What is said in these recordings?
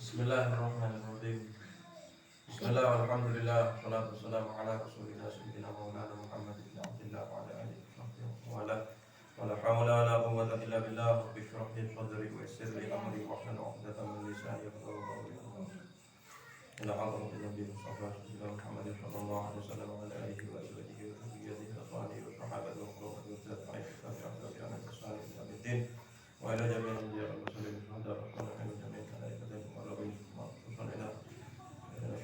Bismillahirrahmanirrahim. Bismillah walhamdulillah wassalatu wassalamu ala rasulillah sayyidina maulana Muhammad ibn Abdillah wa ala alihi wa ala wala hawla wala quwwata illa billah rabbi shrah li sadri wa yassir li amri wahlul 'uqdatam min lisani yafqahu qawli. Ila hadratin Nabi Mustafa Muhammad sallallahu alaihi wasallam wa ala alihi wa sahbihi wa dhurriyyatihi wa sahbihi wa sahabatihi wa qurrati a'yun wa tabi'in ala ihsan ila yaumil wa ila jami'il anbiya'i wal mursalin wa ala alihi wa jami'il malaikatihi wa ala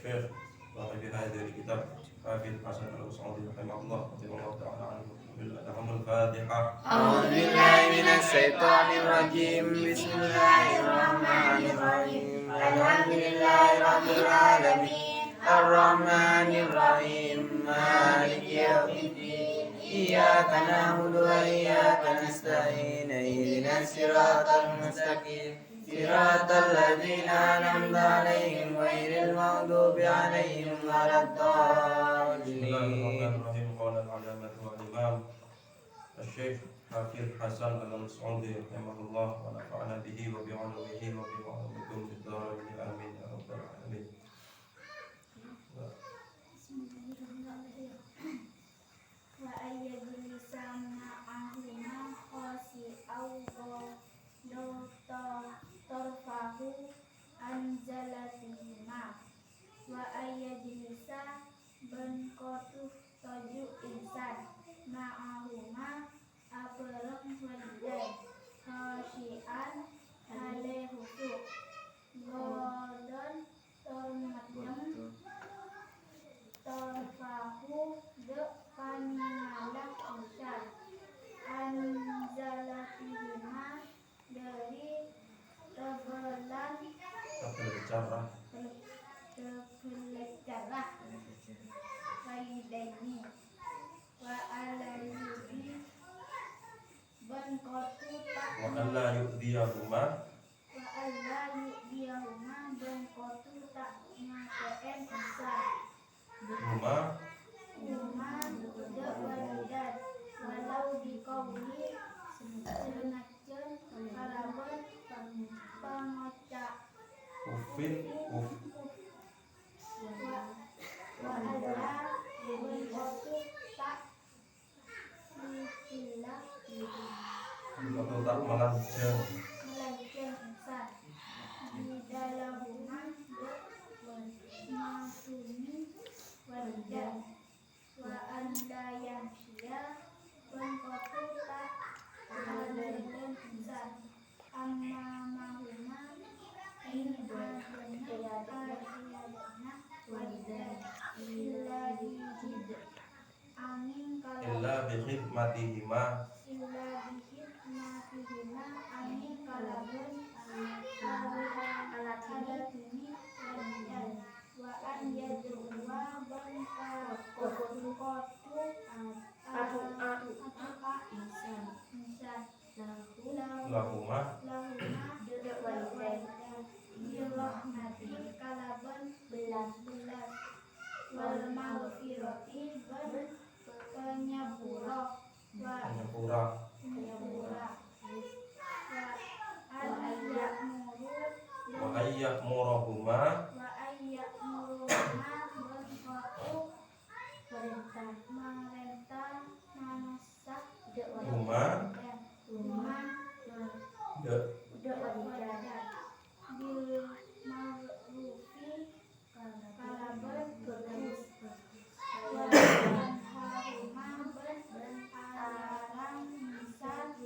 Syekh Rabi dari kitab Hafidz Hasan Al-Saudi rahimahullah radhiyallahu ta'ala anhu. Al-Fatihah. A'udzu billahi minasy syaithanir rajim. Bismillahirrahmanirrahim. Alhamdulillahirabbil alamin. Arrahmanir rahim. Maliki yaumiddin. Iyyaka na'budu wa iyyaka nasta'in. Ihdinas siratal mustaqim. Siratal ladzina an'amta 'alaihim ghairil maghdubi 'alaihim waladdallin. Bismillahirrahmanirrahim. Qala al-'allamah wal imam Syekh Hafidz Hasan Al-Saudi rahimahullah wa nafa'ana bihi wa bi 'ulumihi wa bi 'ulumikum fid dharain amin ya rabbal alamin. Wa ayyadul lisana ahuna khasi awwa torfahu anzalatihima wa ayyadilisa bankotu toju insan ma'ahuma apereng wadai khasyian alehusu godon tormadem torfahu de paningalah insan anzalatihima dari tebelan waidaini wa alayubi bankotu tak Wa alla yu'diyahuma bankotu tak nyakein insan huma de walidan walau dikauli senajan kalaban pengocak ufin uf wa ada bankotu tak istilah atau tak melanjang melainkan insan di dalamnya masuni walidan wa anda yang sia bankotu tak melainkan insan amma mahuma in ayadana walidan illa bihid angin kalau illa bi khidmatihima illa bihidmatihima angin kalabun alatini walidan wa an yadruwa bankotu atu'a insan lahuma birahmati kalaban belas wal maghfirati penyapura wa ayyamurahuma merentah manasak huma de bil ma'rufi kalaban bagus wa haruma alarang misal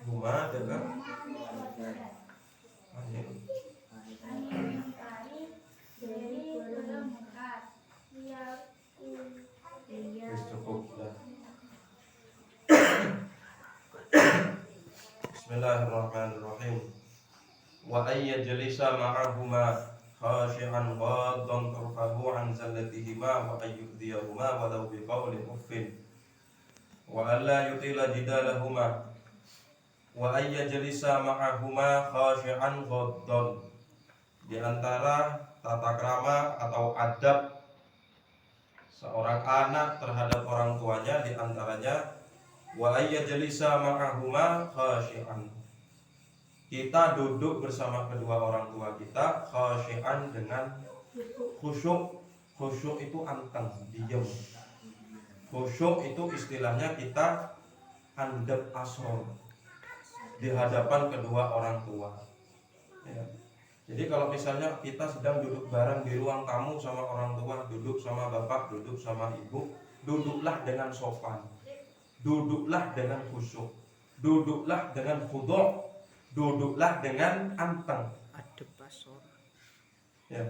huma dengan angin mengkari dari bermekar cukup dah. Bismillahirrahmanirrahim. Wa ayyajlisa ma'ahuma khashi'an ghaddan tarfahu an zallatihima wa ayyudiyahuma walau biqawlin uffin wa alla yutila jidalahuma wa ayyajlisa ma'ahuma khashi'an ghaddan. Di antara tata krama atau adab seorang anak terhadap orang tuanya di antaranya wa ayyajlisa ma'ahuma khashi'an, kita duduk bersama kedua orang tua kita khasyian dengan khusyuk. Khusyuk itu anteng, diam. Khusyuk itu istilahnya kita handap asor di hadapan kedua orang tua. Ya. Jadi kalau misalnya kita sedang duduk bareng di ruang tamu sama orang tua, duduk sama bapak, duduk sama ibu, duduklah dengan sopan, duduklah dengan khusyuk, duduklah dengan khudu', duduklah dengan anteng. Adep pasor. Ya.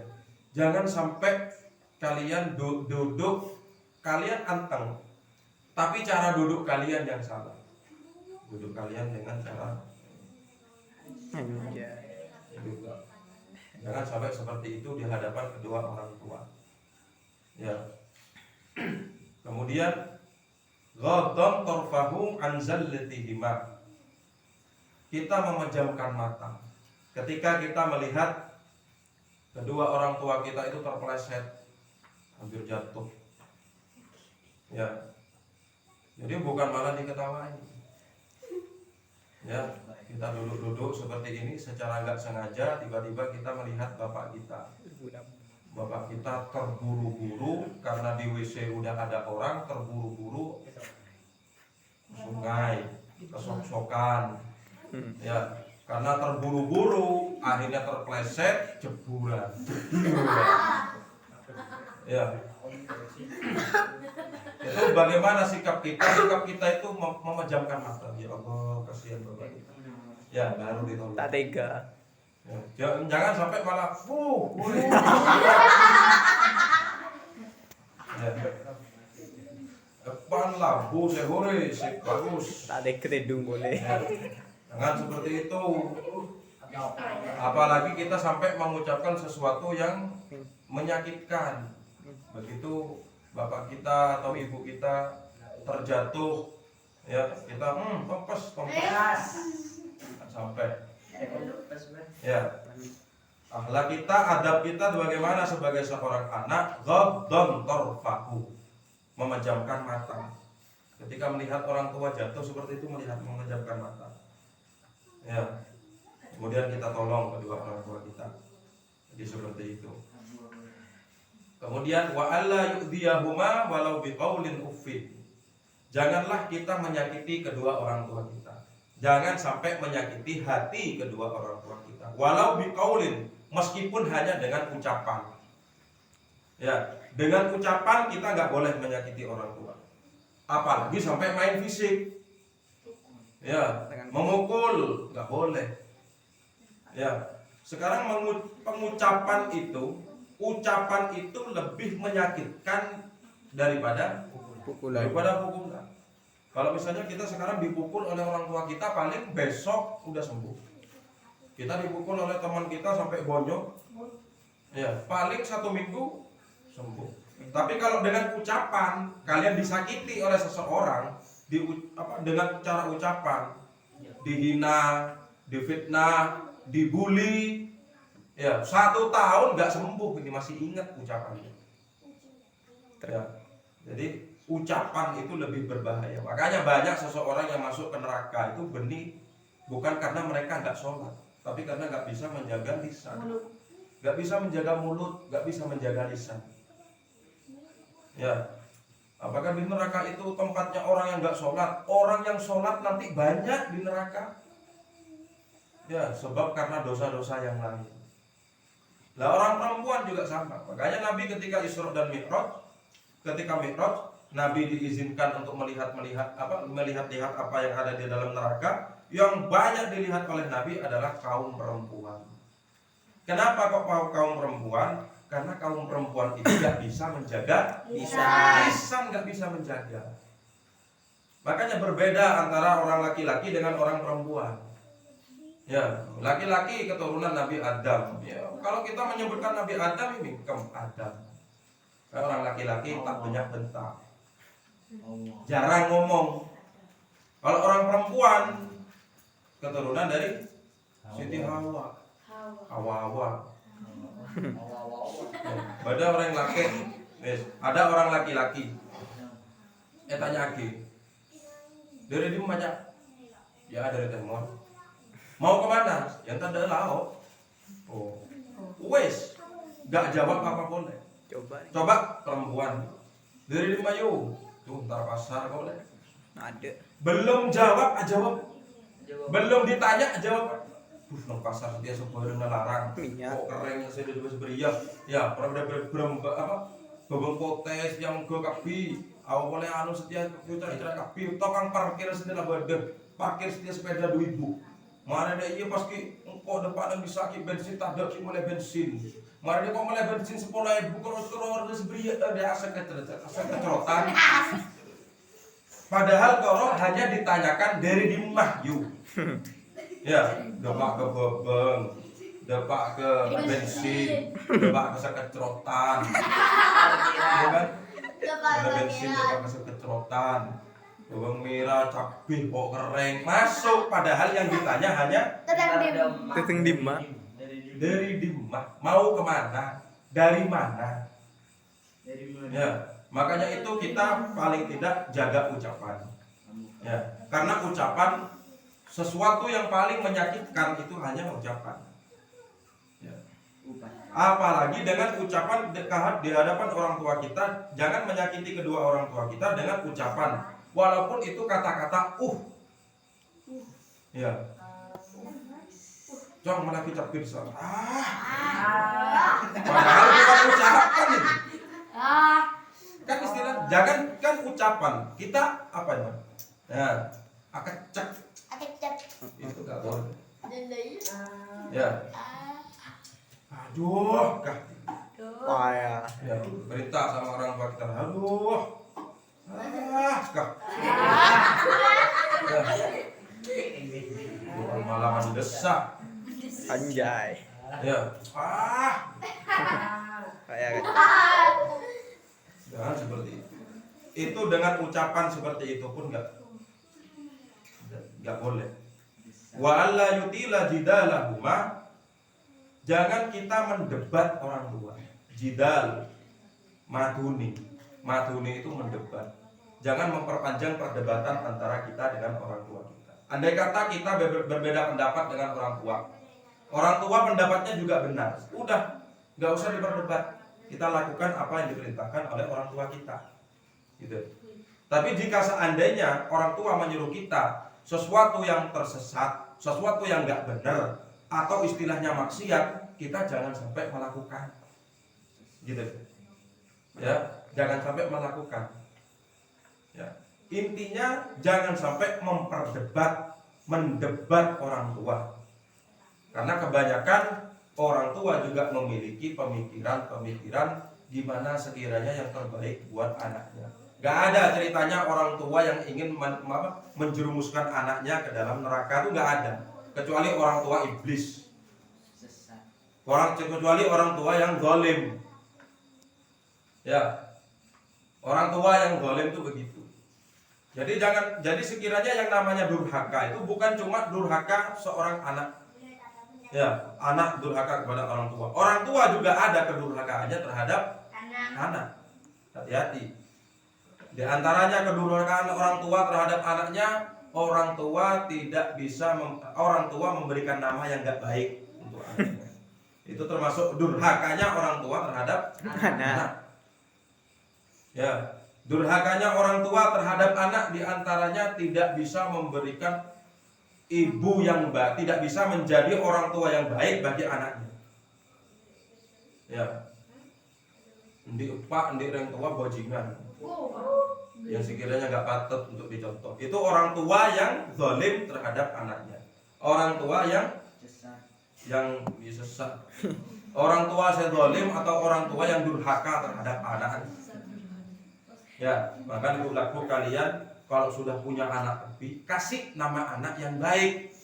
Jangan sampai kalian duduk, kalian anteng, tapi cara duduk kalian yang salah. Duduk kalian dengan cara juga. Jangan sampai seperti itu di hadapan kedua orang tua. Ya. Kemudian ghaddan tarfahu an zallatihima. Kita memejamkan mata ketika kita melihat kedua orang tua kita itu terpeleset, hampir jatuh. Ya. Jadi bukan malah diketawain. Ya, kita duduk-duduk seperti ini secara nggak sengaja tiba-tiba kita melihat bapak kita. Bapak kita terburu-buru karena di WC udah ada orang, terburu-buru sungai, kesok-sokan. Ya, karena terburu-buru akhirnya terpleset jeburan. Ya. Itu bagaimana sikap kita? Sikap kita itu memejamkan mata. Ya Allah, kasihan bapak kita. Ya, baru ditolong. Tak tega. Ya, jangan sampai malah ya. Depan lampu sehore sik bagus. Tak tega tedung boleh. Ya. Jangan seperti itu. Apalagi kita sampai mengucapkan sesuatu yang menyakitkan. Begitu bapak kita atau ibu kita terjatuh, ya kita tompes sampai. Ya, akhlak kita, adab kita bagaimana sebagai seorang anak? Ghaddan tarfahu, memejamkan mata. Ketika melihat orang tua jatuh seperti itu, memejamkan mata. Ya, kemudian kita tolong kedua orang tua kita. Jadi seperti itu. Kemudian wa alla yu'diyahuma walau biqaulin uffin. Janganlah kita menyakiti kedua orang tua kita. Jangan sampai menyakiti hati kedua orang tua kita. Walau biqaulin, meskipun hanya dengan ucapan. Ya, dengan ucapan kita nggak boleh menyakiti orang tua. Apalagi sampai main fisik. Ya, memukul nggak boleh. Ya, sekarang pengucapan itu, ucapan itu lebih menyakitkan daripada pukulan. Kalau misalnya kita sekarang dipukul oleh orang tua kita, paling besok udah sembuh. Kita dipukul oleh teman kita sampai bonyok, ya paling 1 minggu sembuh. Tapi kalau dengan ucapan kalian disakiti oleh seseorang, dengan cara ucapan, dihina, difitnah, dibully, ya 1 tahun nggak sembuh, ini masih ingat ucapannya. Ya, jadi ucapan itu lebih berbahaya. Makanya banyak seseorang yang masuk ke neraka itu bukan karena mereka nggak sholat, tapi karena nggak bisa menjaga lisan, nggak bisa menjaga mulut, nggak bisa menjaga lisan. Ya, apakah di neraka itu tempatnya orang yang nggak sholat? Orang yang sholat nanti banyak di neraka. Ya, sebab karena dosa-dosa yang lain. Lah orang perempuan juga sama. Makanya Nabi ketika Isra dan Mi'raj, Nabi diizinkan untuk melihat apa yang ada di dalam neraka. Yang banyak dilihat oleh Nabi adalah kaum perempuan. Kenapa kok kaum perempuan? Karena kaum perempuan itu nggak bisa menjaga lisan, nggak bisa menjaga. Makanya berbeda antara orang laki-laki dengan orang perempuan. Ya, laki-laki keturunan Nabi Adam. Ya, kalau kita menyebutkan Nabi Adam ini Adam. Orang laki-laki tak banyak bentak, jarang ngomong. Kalau orang perempuan keturunan dari Siti Hawa. Ada orang laki, ada orang laki-laki. Tanya lagi. Dari di mana? Ya dari Timur. Mau kemana? Yang tanda laut. Oh, wes, gak jawab apa boleh. Coba perempuan dari Mayu, tuh ntar pasar boleh. Ada. Belum jawab, jawab. Belum ditanya, jawab. Nang pasar dia sebuah larang. Minyak. Kok keren yang saya udah beriak. Ya, pernah apa? Bobong potes yang go kapi. Awalnya anu setia kita kapi. Tokang parkir sendiri badeng. Parkir setia sepeda 2.000. Mana dia iya pas ki engkau depan bisa ki bensin tak ada ki mulai bensin. Mana dia kok mulai bensin 10.000 kalau harus beri dia asal kecerotan. Padahal kalau hanya ditanyakan dari dimah yuk. Ya, depak ke bebeng, depak ke bensin, depak ke kecerotan. Ya kan? Ada bensin depak ke kecerotan. Bawang merah, cabai, kok kering masuk, padahal yang ditanya hanya Teteng dimah. dari dimah, mau kemana, dari mana, ya makanya itu kita paling tidak jaga ucapan, ya karena ucapan sesuatu yang paling menyakitkan itu hanya ucapan, ya. Apalagi dengan ucapan di hadapan orang tua kita, jangan menyakiti kedua orang tua kita dengan ucapan. Walaupun itu kata-kata ya. Jangan mana kita pirsa. Padahal bukan ucapan itu. Kan istilah jangan kan ucapan. Kita apa ya? Nah, akecek. Itu enggak boleh. Ya. Aduh, kah. Wah ya. Ya, perintah sama orang tua kita. Aduh. Kah. Bukan malah mendesak. Anjay. Ya. Kayak Jangan seperti itu. Itu dengan ucapan seperti itu pun enggak boleh. Wa alla yutila jidalahuma. Jangan kita mendebat orang tua. Jidal, madhuni. Madhuni itu mendebat. Jangan memperpanjang perdebatan antara kita dengan orang tua kita. Andai kata kita berbeda pendapat dengan orang tua pendapatnya juga benar. Udah, nggak usah diperdebat. Kita lakukan apa yang diperintahkan oleh orang tua kita. Gitu. Tapi jika seandainya orang tua menyuruh kita sesuatu yang tersesat, sesuatu yang nggak benar, atau istilahnya maksiat, kita jangan sampai melakukan. Gitu. Ya, jangan sampai melakukan. Ya. Intinya jangan sampai mendebat orang tua. Karena kebanyakan orang tua juga memiliki pemikiran gimana sekiranya yang terbaik buat anaknya. Gak ada ceritanya orang tua yang ingin menjerumuskan anaknya ke dalam neraka, itu gak ada. Kecuali orang tua iblis. Kecuali orang tua yang zalim. Ya. Orang tua yang zalim itu begitu. Jadi sekiranya yang namanya durhaka itu bukan cuma durhaka seorang anak. Ya, anak durhaka kepada orang tua. Orang tua juga ada kedurhakaannya terhadap anak. Hati-hati. Di antaranya kedurhakaan orang tua terhadap anaknya, orang tua tidak bisa orang tua memberikan nama yang enggak baik untuk anaknya. Itu termasuk durhakanya orang tua terhadap anak. Ya, durhakanya orang tua terhadap anak diantaranya tidak bisa memberikan ibu yang baik, tidak bisa menjadi orang tua yang baik bagi anaknya. Ya, ndik orang tua bajingan, yang sekiranya nggak patut untuk dicontoh. Itu orang tua yang zalim terhadap anaknya. Orang tua yang sesat. Orang tua yang zalim atau orang tua yang durhaka terhadap anak. Ya, maka laku kalian kalau sudah punya anak lebih, kasih nama anak yang baik.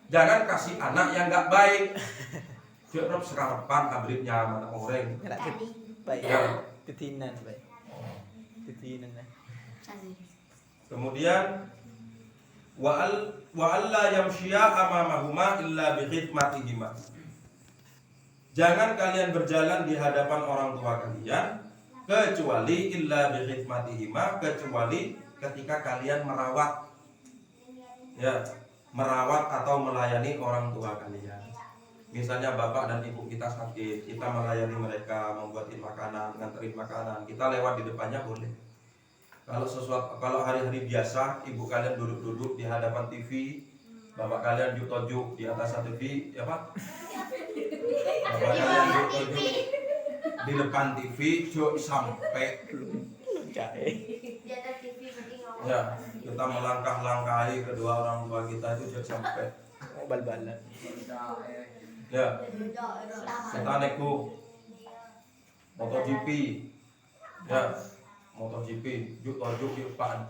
Jangan kasih anak yang nggak baik. Jangan sekarapan abritnya mana orang. baik. Ya. Tetinan baik. Tetinan. Kemudian wa alla yamshiya amamahuma illa bi khidmatihima. Jangan kalian berjalan di hadapan orang tua kalian kecuali illa bi khidmatihima, kecuali ketika kalian merawat. Ya, merawat atau melayani orang tua kalian. Misalnya bapak dan ibu kita sakit, kita melayani mereka, membuatin makanan, nganterin makanan, kita lewat di depannya boleh. Kalau hari-hari biasa ibu kalian duduk-duduk di hadapan TV, bapak kalian juk-juk di atas TV, ya Pak? Bapak kalian juk-juk di depan TV, juk sampai ya kita melangkah-langkahi kedua orang tua kita itu juk sampai bal-balan. ya kita naik MotoGP ya MotoGP juk di depan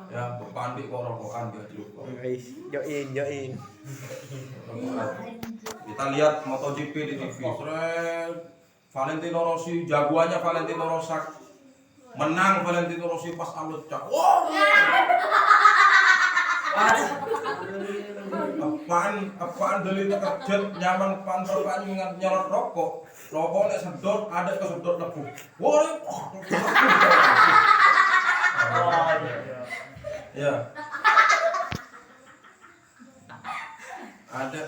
ya depan di rokokan dia juk Guys, join. kita lihat MotoGP di TV Valentino Rossi, jagoannya Valentino Rossi menang. Valentino Rossi pas ambil cak wow apaan deli terkejut nyaman pantor kan nyolot rokok nek sedot ada kesedot lebu ya ada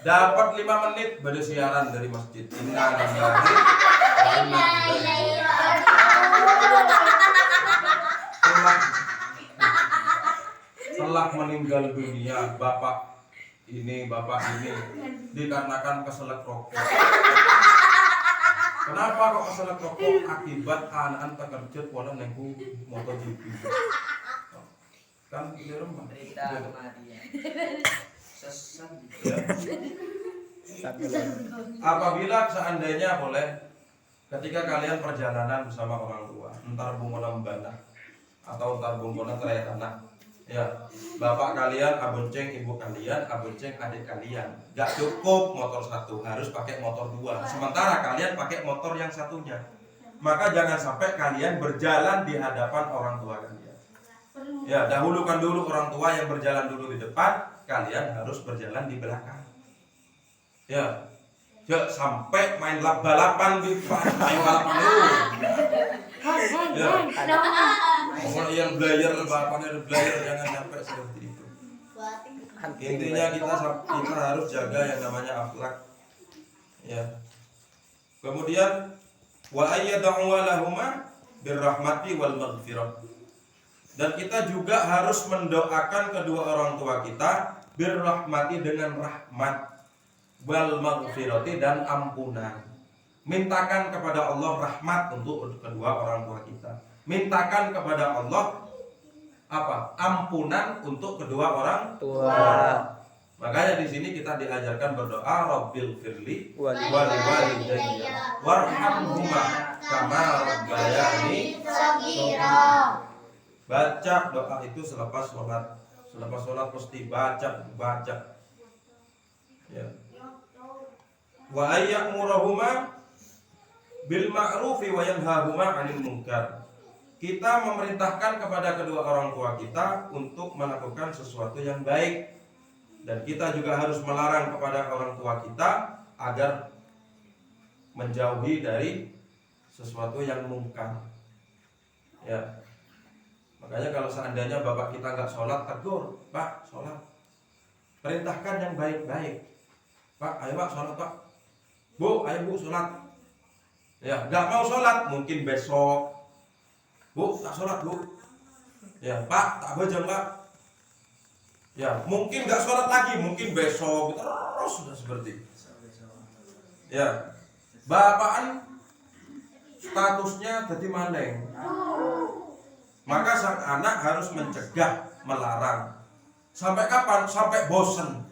dapat 5 menit pada siaran dari masjid. Telah meninggal dunia bapak ini dikarenakan keselak rokok. Kenapa kok keselak rokok? Akibat anak terkejut wala nengku MotoGP. Kan ini remah. Berita kematian. Sesat. Apabila seandainya boleh ketika kalian perjalanan bersama orang tua, entar bungkona membantah atau entar bungkona teraya tanah, ya bapak kalian abonceng ibu kalian, abonceng adik kalian, gak cukup motor satu, harus pakai motor dua. Sementara kalian pakai motor yang satunya, maka jangan sampai kalian berjalan di hadapan orang tua kalian. Ya dahulukan dulu orang tua yang berjalan dulu di depan, kalian harus berjalan di belakang. Ya, sampai main balapan di main balapan dulu. Ya, pokoknya yang belajar balapannya belajar jangan sampai seperti itu. Intinya kita harus jaga yang namanya akhlak. Ya. Kemudian wa ayyad'u lahuma birrahmati wal maghfirah. Dan kita juga harus mendoakan kedua orang tua kita birrahmati dengan rahmat wal maghfirati dan ampunan. Mintakan kepada Allah rahmat untuk kedua orang tua kita. Mintakan kepada Allah apa? Ampunan untuk kedua orang tua. Makanya di sini kita diajarkan berdoa Rabbil firli waliwalidayya warhamhuma kama rabbayani shaghira. Baca doa itu selepas sholat. Selepas sholat mesti baca. Ya. Wa ayyamurahuma bil ma'rufi wa yanhahuma 'anil munkar. Kita memerintahkan kepada kedua orang tua kita untuk melakukan sesuatu yang baik, dan kita juga harus melarang kepada orang tua kita agar menjauhi dari sesuatu yang mungkar. Ya. Makanya kalau seandainya bapak kita nggak sholat, tegur, Pak, sholat. Perintahkan yang baik-baik. Pak, ayo Pak, sholat Pak. Bu, ayo Bu, sholat. Ya, nggak mau sholat, mungkin besok. Bu, tak sholat Bu. Ya, Pak, tak bajang Pak. Ya, mungkin nggak sholat lagi, mungkin besok. Terus sudah seperti itu. Ya, bapakan statusnya jadi maling. Maka sang anak harus mencegah, melarang. Sampai kapan? Sampai bosan.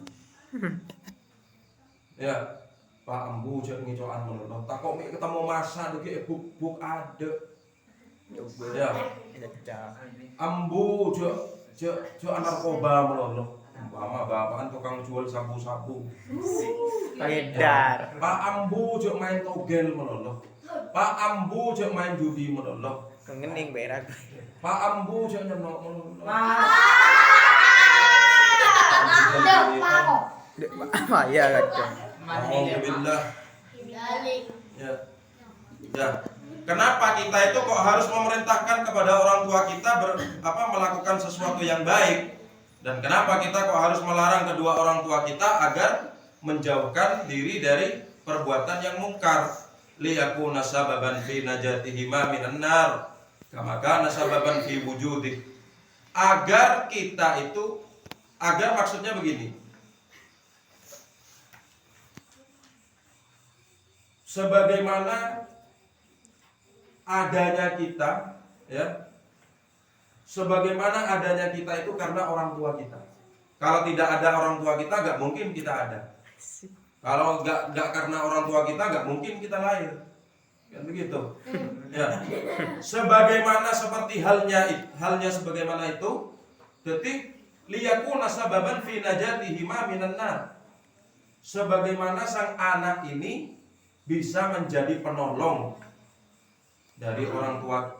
Ya, Pak Ambu jangan ngicoan menolong. Tak kok ketemu masa deki buk ada. Ya, Ambu jangan narkoba menolong. Mama bapakan tukang jual sabu-sabu. Pengedar. Pak Ambu jangan main togel menolong. Pak Ambu jangan main judi menolong. Kengening berak. Pak Ambu jangan nyemok menolong. Apa ya kacang? Alhamdulillah. Ya. Kenapa kita itu kok harus memerintahkan kepada orang tua kita melakukan sesuatu yang baik? Dan kenapa kita kok harus melarang kedua orang tua kita agar menjauhkan diri dari perbuatan yang mungkar? Liyakuna sababan fi najatihima minan nar kama kana sababan fi wujudih. Agar kita itu, agar maksudnya begini. Sebagaimana adanya kita, ya, sebagaimana adanya kita itu karena orang tua kita. Kalau tidak ada orang tua kita, nggak mungkin kita ada. Kalau nggak karena orang tua kita, nggak mungkin kita lahir, kan begitu? Ya. Sebagaimana seperti halnya sebagaimana itu, detik liyakuna sababan fi najatihima minan nar. Sebagaimana sang anak ini bisa menjadi penolong dari orang tua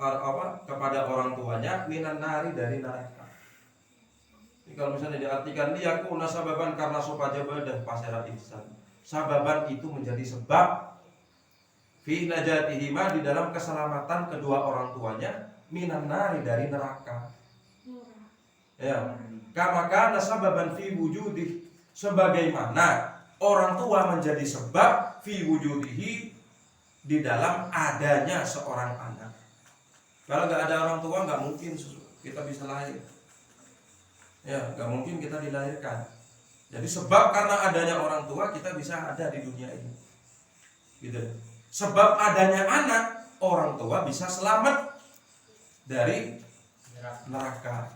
kepada orang tuanya minan nari, dari neraka. Jadi kalau misalnya diartikan liyakuna sababan karena supaya dan pasera ihsan. Sababan itu menjadi sebab fi najatihima, di dalam keselamatan kedua orang tuanya minan nari, dari neraka. Ya, kama kana sababan fi wujudih, sebagaimana orang tua menjadi sebab fi wujudihi, di dalam adanya seorang anak. Kalau nggak ada orang tua, nggak mungkin kita bisa lahir. Ya, nggak mungkin kita dilahirkan. Jadi sebab karena adanya orang tua kita bisa ada di dunia ini. Gitu. Sebab adanya anak, orang tua bisa selamat dari neraka.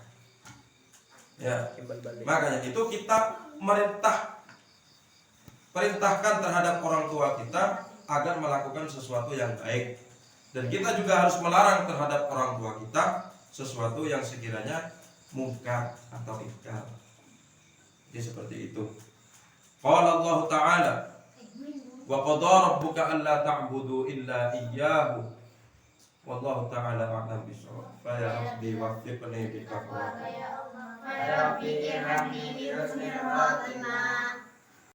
Ya, makanya itu kita perintahkan terhadap orang tua kita agar melakukan sesuatu yang baik, dan kita juga harus melarang terhadap orang tua kita sesuatu yang sekiranya mungkar atau ingkar. Jadi seperti itu. Qala Allah Ta'ala, wa qadara rabbuka alla ta'budu illa iyyahu. Wallahu ta'ala a'lam bishawab. Fa ya rabbi waffiqni bi taqwa. Ya Rabbi irhamni bi husnil khatimah.